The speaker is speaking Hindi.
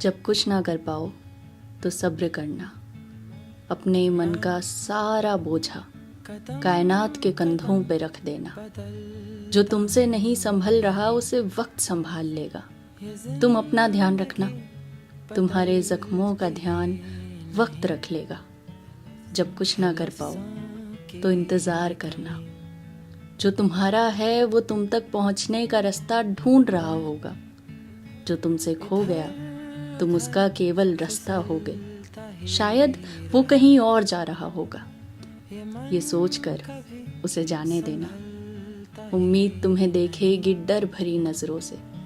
जब कुछ ना कर पाओ तो सब्र करना। अपने मन का सारा बोझा कायनात के कंधों पे रख देना। जो तुमसे नहीं संभल रहा उसे वक्त संभाल लेगा। तुम अपना ध्यान रखना, तुम्हारे जख्मों का ध्यान वक्त रख लेगा। जब कुछ ना कर पाओ तो इंतज़ार करना। जो तुम्हारा है वो तुम तक पहुंचने का रास्ता ढूंढ रहा होगा। जो तुमसे खो गया तुम उसका केवल रास्ता होगे। शायद वो कहीं और जा रहा होगा। ये सोचकर उसे जाने देना। उम्मीद तुम्हें देखेगी डर भरी नजरों से।